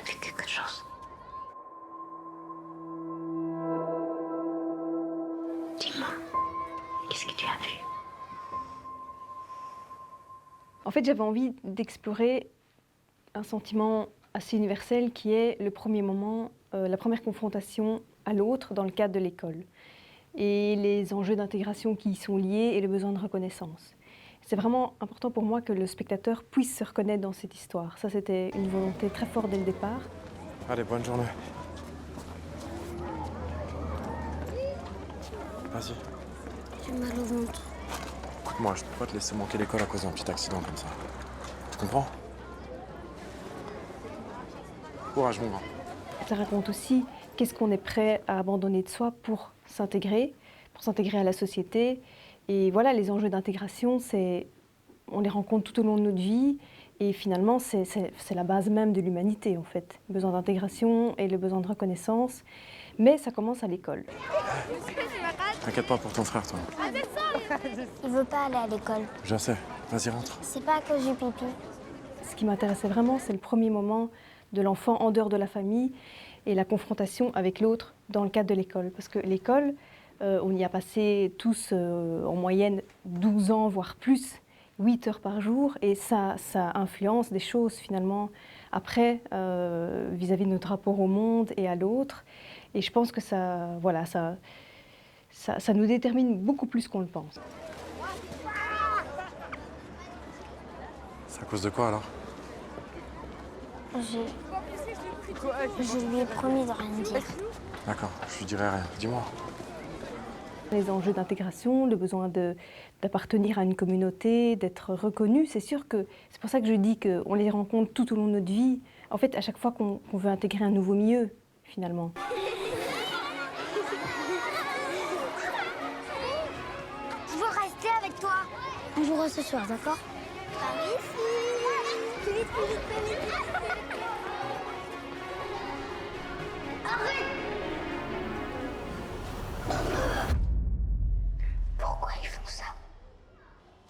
vu quelque chose. Dis-moi, qu'est-ce que tu as vu? En fait, j'avais envie d'explorer un sentiment assez universel qui est le premier moment, la première confrontation à l'autre dans le cadre de l'école et les enjeux d'intégration qui y sont liés et le besoin de reconnaissance. C'est vraiment important pour moi que le spectateur puisse se reconnaître dans cette histoire. Ça, c'était une volonté très forte dès le départ. Allez, bonne journée. Vas-y. J'ai mal au ventre. Écoute-moi, je peux pas te laisser manquer l'école à cause d'un petit accident comme ça. Tu comprends? Courage, mon grand. Ça raconte aussi qu'est-ce qu'on est prêt à abandonner de soi pour s'intégrer à la société. Et voilà, les enjeux d'intégration, on les rencontre tout au long de notre vie. Et finalement, c'est la base même de l'humanité, en fait. Le besoin d'intégration et le besoin de reconnaissance. Mais ça commence à l'école. T'inquiète pas pour ton frère, toi. Il veut pas aller à l'école. Je sais. Vas-y, rentre. C'est pas à cause du pipi. Ce qui m'intéressait vraiment, c'est le premier moment de l'enfant en dehors de la famille et la confrontation avec l'autre dans le cadre de l'école. Parce que l'école, on y a passé tous en moyenne 12 ans, voire plus, 8 heures par jour, et ça influence des choses finalement après vis-à-vis de notre rapport au monde et à l'autre. Et je pense que ça nous détermine beaucoup plus qu'on le pense. C'est à cause de quoi alors? Je lui ai promis de rien dire. D'accord, je lui dirai rien. Dis-moi. Les enjeux d'intégration, le besoin d'appartenir à une communauté, d'être reconnu, c'est sûr que c'est pour ça que je dis qu'on les rencontre tout au long de notre vie. En fait, à chaque fois qu'on veut intégrer un nouveau milieu, finalement. Je veux rester avec toi. On jouera ce soir, d'accord? Par ici. Plus vite, plus vite, plus vite. Arrête! Pourquoi ils font ça?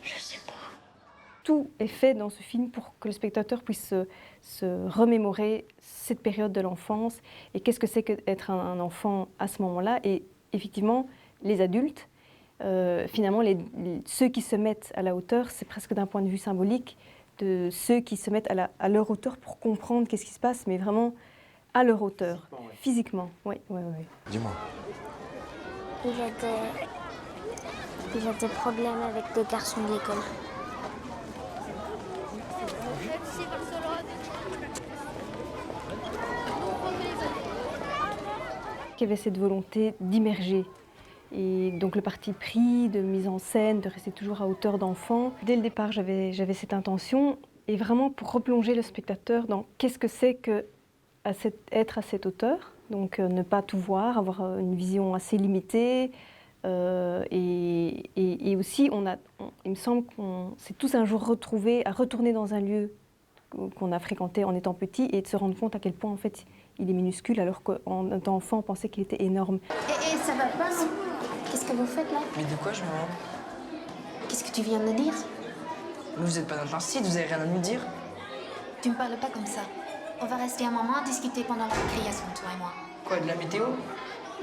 Je sais pas. Tout est fait dans ce film pour que le spectateur puisse se remémorer cette période de l'enfance et qu'est-ce que c'est qu'être un enfant à ce moment-là. Et effectivement, les adultes, finalement, ceux qui se mettent à la hauteur, c'est presque d'un point de vue symbolique, de ceux qui se mettent à leur hauteur pour comprendre qu'est-ce qui se passe, mais vraiment à leur hauteur, physiquement. Oui. Dis-moi. Il a des problèmes avec des garçons de l'école. Il y avait cette volonté d'immerger. Et donc le parti pris, de mise en scène, de rester toujours à hauteur d'enfant. Dès le départ, j'avais cette intention, et vraiment pour replonger le spectateur dans qu'est-ce que c'est que être à cette hauteur. Donc ne pas tout voir, avoir une vision assez limitée. Et aussi, il me semble qu'on s'est tous un jour retrouvés à retourner dans un lieu qu'on a fréquenté en étant petit et de se rendre compte à quel point en fait il est minuscule alors qu'en étant enfant on pensait qu'il était énorme. Et ça va pas, non? Qu'est-ce que vous faites là? Mais de quoi je me rends? Qu'est-ce que tu viens de dire? Vous êtes pas dans un site, vous avez rien à nous dire? Tu me parles pas comme ça. On va rester un moment à discuter pendant la récréation, toi et moi. Quoi, de la météo?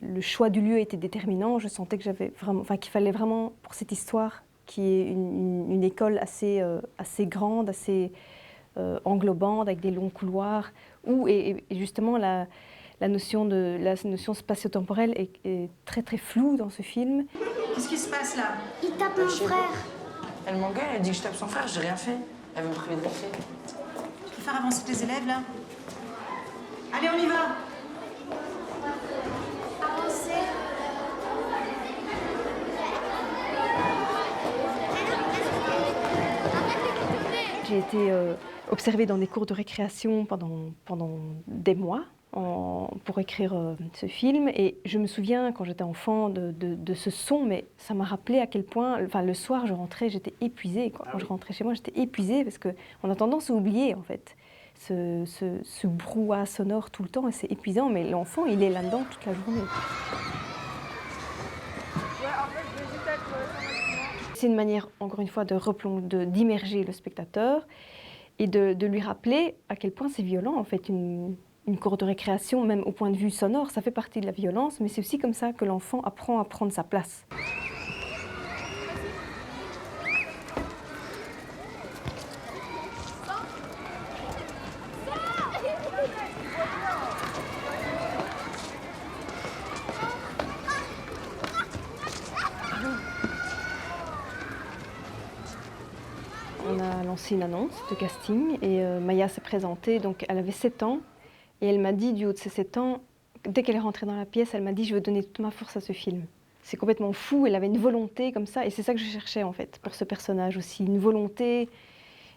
Le choix du lieu était déterminant. Je sentais que qu'il fallait vraiment pour cette histoire qui est une école assez grande, assez englobante, avec des longs couloirs, où et justement la notion spatio-temporelle est très très floue dans ce film. Qu'est-ce qui se passe là? Il tape mon frère. Elle m'engueule, elle dit que je tape son frère, j'ai rien fait. Elle veut me priver de café. Tu peux faire avancer tes élèves là? Allez, on y va! J'ai été observée dans des cours de récréation pendant des mois pour écrire ce film. Et je me souviens, quand j'étais enfant, de ce son, mais ça m'a rappelé à quel point, le soir, je rentrais, j'étais épuisée. Quand je rentrais chez moi, j'étais épuisée parce qu'on a tendance à oublier, en fait, ce brouhaha sonore tout le temps, et c'est épuisant, mais l'enfant, il est là-dedans toute la journée. C'est une manière, encore une fois, d'immerger le spectateur et de lui rappeler à quel point c'est violent, en fait, une une cour de récréation, même au point de vue sonore, ça fait partie de la violence, mais c'est aussi comme ça que l'enfant apprend à prendre sa place. On a lancé une annonce de casting et Maya s'est présentée, donc elle avait 7 ans et elle m'a dit du haut de ses 7 ans, dès qu'elle est rentrée dans la pièce, elle m'a dit je veux donner toute ma force à ce film. C'est complètement fou, elle avait une volonté comme ça et c'est ça que je cherchais en fait pour ce personnage aussi, une volonté,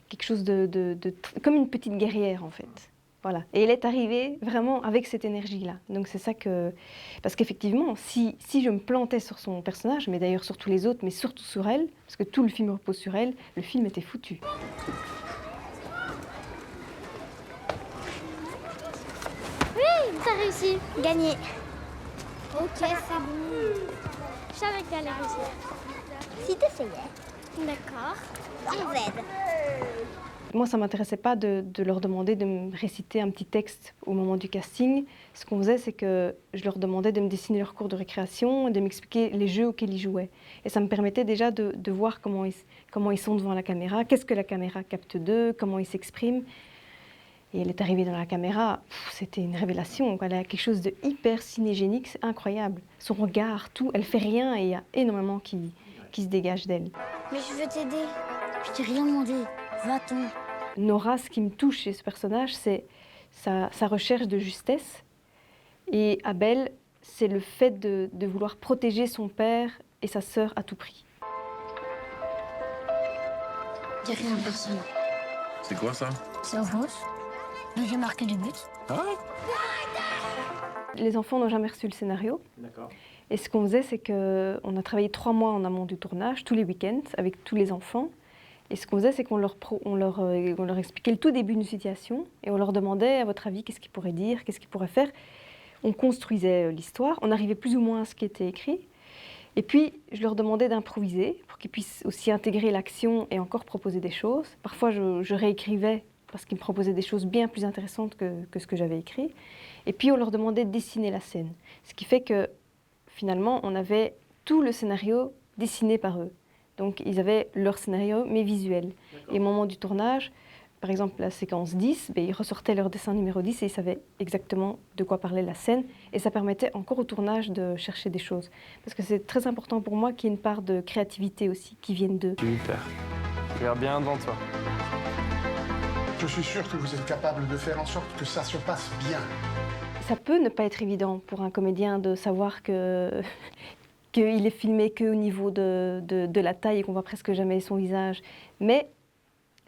quelque chose comme une petite guerrière en fait. Voilà. Et elle est arrivée vraiment avec cette énergie-là. Donc c'est ça que... Parce qu'effectivement, si je me plantais sur son personnage, mais d'ailleurs sur tous les autres, mais surtout sur elle, parce que tout le film repose sur elle, le film était foutu. Oui, t'as réussi. Gagné. Ok, c'est bon. Je savais que t'allais réussir. Si t'essayais. D'accord. On t'aide. Moi, ça ne m'intéressait pas de leur demander de me réciter un petit texte au moment du casting. Ce qu'on faisait, c'est que je leur demandais de me dessiner leur cours de récréation, de m'expliquer les jeux auxquels ils jouaient. Et ça me permettait déjà de voir comment ils sont devant la caméra, qu'est-ce que la caméra capte d'eux, comment ils s'expriment. Et elle est arrivée dans la caméra, c'était une révélation. Elle a quelque chose de hyper cinégénique, c'est incroyable. Son regard, tout, elle fait rien et il y a énormément qui se dégage d'elle. Mais je veux t'aider. Je t'ai rien demandé. Va-t'en. Nora, ce qui me touche chez ce personnage, c'est sa recherche de justesse. Et Abel, c'est le fait de vouloir protéger son père et sa sœur à tout prix. Dis rien à personne. C'est quoi ça? C'est rose. J'ai marqué du but. Ah. Les enfants n'ont jamais reçu le scénario. D'accord. Et ce qu'on faisait, c'est qu'on a travaillé 3 mois en amont du tournage, tous les week-ends, avec tous les enfants. Et ce qu'on faisait, c'est qu'on leur expliquait le tout début d'une situation et on leur demandait, à votre avis, qu'est-ce qu'ils pourraient dire, qu'est-ce qu'ils pourraient faire. On construisait l'histoire, on arrivait plus ou moins à ce qui était écrit. Et puis, je leur demandais d'improviser pour qu'ils puissent aussi intégrer l'action et encore proposer des choses. Parfois, je réécrivais parce qu'ils me proposaient des choses bien plus intéressantes que ce que j'avais écrit. Et puis, on leur demandait de dessiner la scène. Ce qui fait que, finalement, on avait tout le scénario dessiné par eux. Donc, ils avaient leur scénario, mais visuel. Et au moment du tournage, par exemple, la séquence 10, ils ressortaient leur dessin numéro 10 et ils savaient exactement de quoi parlait la scène. Et ça permettait encore au tournage de chercher des choses. Parce que c'est très important pour moi qu'il y ait une part de créativité aussi qui vienne d'eux. Super. Regarde bien devant toi. Je suis sûr que vous êtes capable de faire en sorte que ça se passe bien. Ça peut ne pas être évident pour un comédien de savoir qu'il est filmé qu'au niveau de la taille et qu'on voit presque jamais son visage. Mais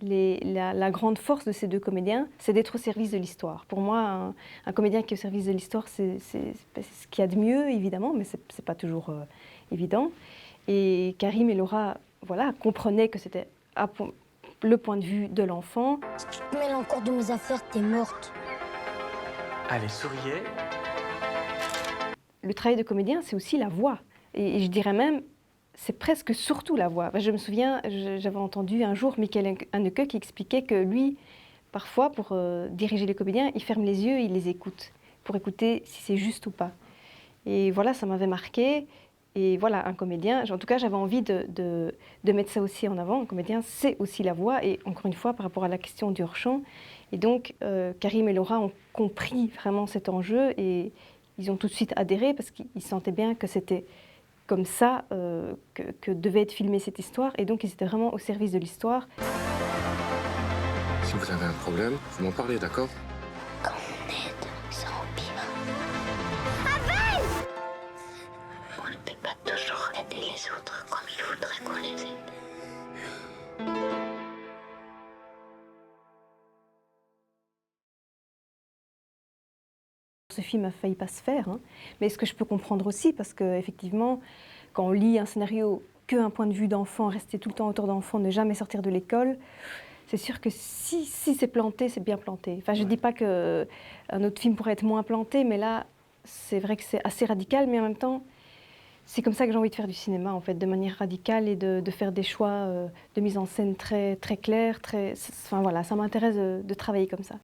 la grande force de ces deux comédiens, c'est d'être au service de l'histoire. Pour moi, un comédien qui est au service de l'histoire, c'est ce qu'il y a de mieux, évidemment, mais c'est pas toujours évident. Et Karim et Laura, voilà, comprenaient que c'était le point de vue de l'enfant. Si tu te mêles encore de mes affaires, t'es morte. Allez, souriez. Le travail de comédien, c'est aussi la voix. Et je dirais même, c'est presque surtout la voix. Je me souviens, j'avais entendu un jour Michael Haneke qui expliquait que lui, parfois, pour diriger les comédiens, il ferme les yeux et il les écoute, pour écouter si c'est juste ou pas. Et voilà, ça m'avait marqué. Et voilà, un comédien, en tout cas, j'avais envie de mettre ça aussi en avant. Un comédien, c'est aussi la voix. Et encore une fois, par rapport à la question du hors-champ. Et donc, Karim et Laura ont compris vraiment cet enjeu et ils ont tout de suite adhéré parce qu'ils sentaient bien que c'était comme ça que devait être filmée cette histoire. Et donc, ils étaient vraiment au service de l'histoire. Si vous avez un problème, vous m'en parlez, d'accord? Quand on aide, ça empire. On ne peut pas toujours aider les autres comme ils voudraient qu'on les aide. Ce film a failli pas se faire, hein. Mais ce que je peux comprendre aussi, parce qu'effectivement, quand on lit un scénario qu'un point de vue d'enfant, rester tout le temps autour d'enfant, ne jamais sortir de l'école, c'est sûr que si c'est planté, c'est bien planté. Enfin, je ne dis pas qu'un autre film pourrait être moins planté, mais là, c'est vrai que c'est assez radical, mais en même temps, c'est comme ça que j'ai envie de faire du cinéma, en fait, de manière radicale et de faire des choix de mise en scène très, très clairs. Enfin, voilà, ça m'intéresse de travailler comme ça.